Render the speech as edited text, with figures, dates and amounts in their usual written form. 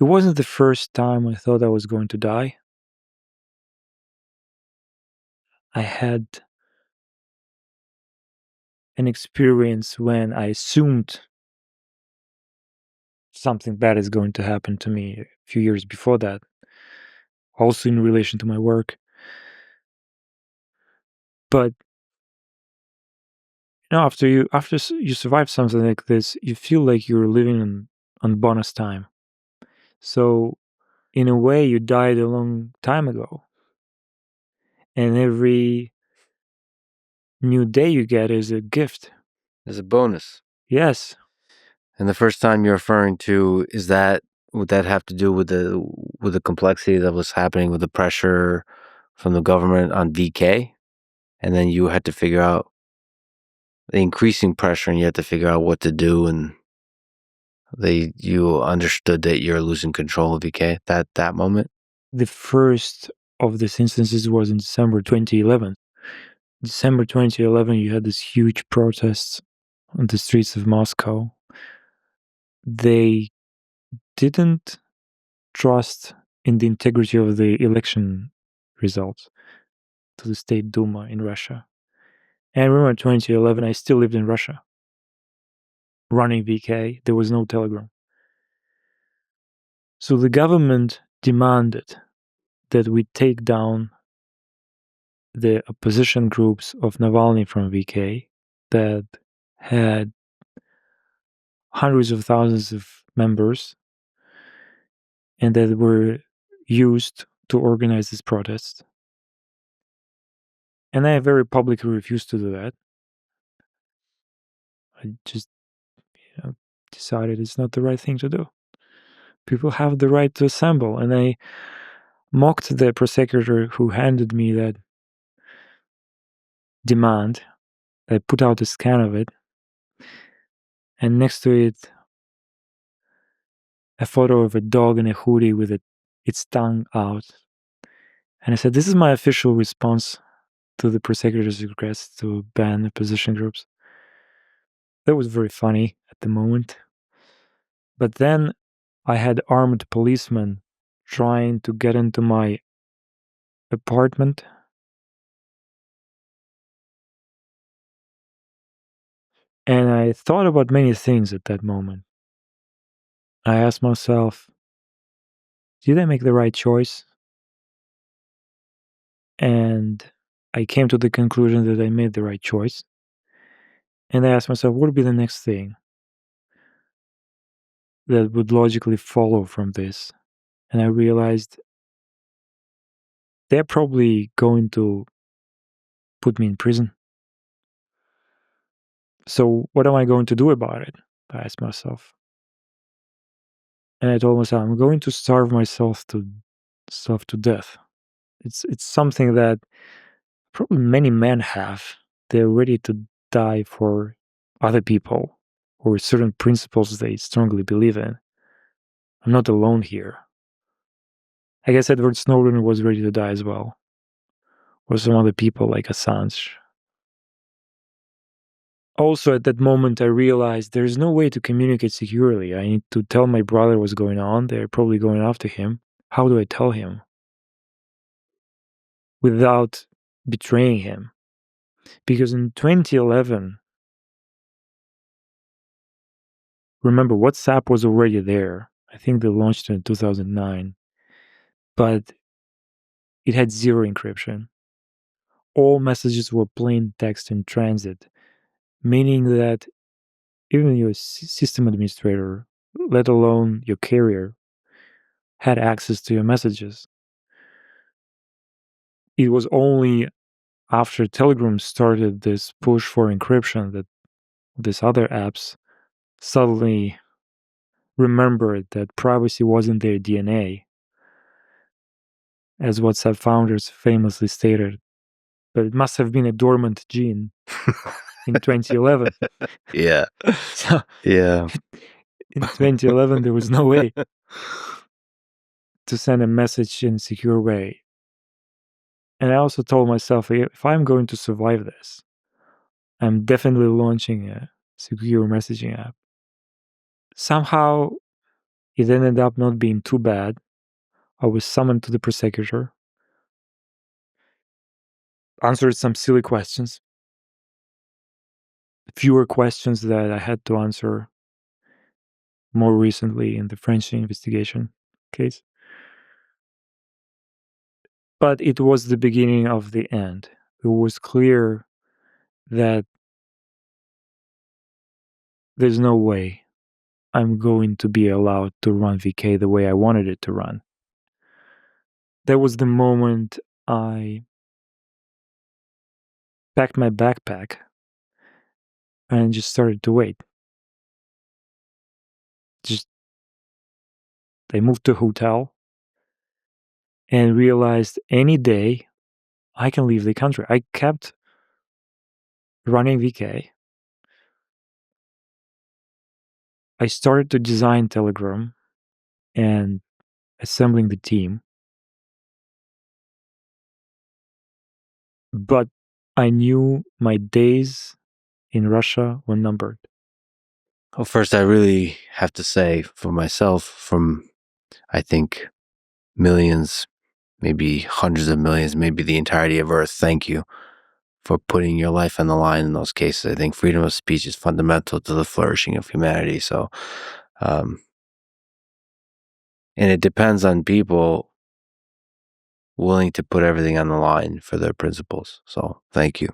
It wasn't the first time I thought I was going to die. I had an experience when I assumed something bad is going to happen to me a few years before that, also in relation to my work. But after you survive something like this, you feel like you're living on bonus time. So in a way, you died a long time ago, and every new day you get is a gift. As a bonus. Yes. And the first time you're referring to, would that have to do with the complexity that was happening with the pressure from the government on VK? And then you had to figure out the increasing pressure, and you had to figure out what to do, and you understood that you're losing control of VK that moment? The first of these instances was in December 2011. December 2011, you had this huge protests on the streets of Moscow. They didn't trust in the integrity of the election results to the State Duma in Russia. And I remember 2011, I still lived in Russia, running VK. There was no Telegram. So the government demanded that we take down the opposition groups of Navalny from VK that had hundreds of thousands of members and that were used to organize this protest. And I very publicly refused to do that. I just decided it's not the right thing to do. People have the right to assemble. And I mocked the prosecutor who handed me that demand. I put out a scan of it. And next to it, a photo of a dog in a hoodie with its tongue out. And I said, this is my official response to the prosecutor's request to ban opposition groups. That was very funny at the moment. But then I had armed policemen trying to get into my apartment. And I thought about many things at that moment. I asked myself, did I make the right choice? And I came to the conclusion that I made the right choice. And I asked myself, what would be the next thing that would logically follow from this? And I realized they're probably going to put me in prison. So what am I going to do about it? I asked myself. And I told myself, I'm going to starve myself to death. It's something that probably many men have. They're ready to die for other people or certain principles they strongly believe in. I'm not alone here. I guess Edward Snowden was ready to die as well. Or some other people like Assange. Also, at that moment, I realized there's no way to communicate securely. I need to tell my brother what's going on. They're probably going after him. How do I tell him without betraying him? Because in 2011, remember, WhatsApp was already there. I think they launched it in 2009. But it had zero encryption. All messages were plain text in transit, meaning that even your system administrator, let alone your carrier, had access to your messages. It was only after Telegram started this push for encryption that these other apps suddenly remembered that privacy wasn't their DNA, as WhatsApp founders famously stated. But it must have been a dormant gene in 2011. Yeah. So Yeah. in 2011, there was no way to send a message in a secure way. And I also told myself, if I'm going to survive this, I'm definitely launching a secure messaging app. Somehow, It ended up not being too bad. I was summoned to the prosecutor, answered some silly questions, fewer questions that I had to answer more recently in the French investigation case. But it was the beginning of the end. It was clear that there's no way I'm going to be allowed to run VK the way I wanted it to run. That was the moment I packed my backpack and just started to wait. I moved to a hotel and realized any day I can leave the country. I kept running VK. I started to design Telegram and assembling the team. But I knew my days in Russia were numbered. Well, first, I really have to say for myself, from I think millions, maybe hundreds of millions, maybe the entirety of Earth, thank you for putting your life on the line in those cases. I think freedom of speech is fundamental to the flourishing of humanity. So, and it depends on people willing to put everything on the line for their principles. So, thank you.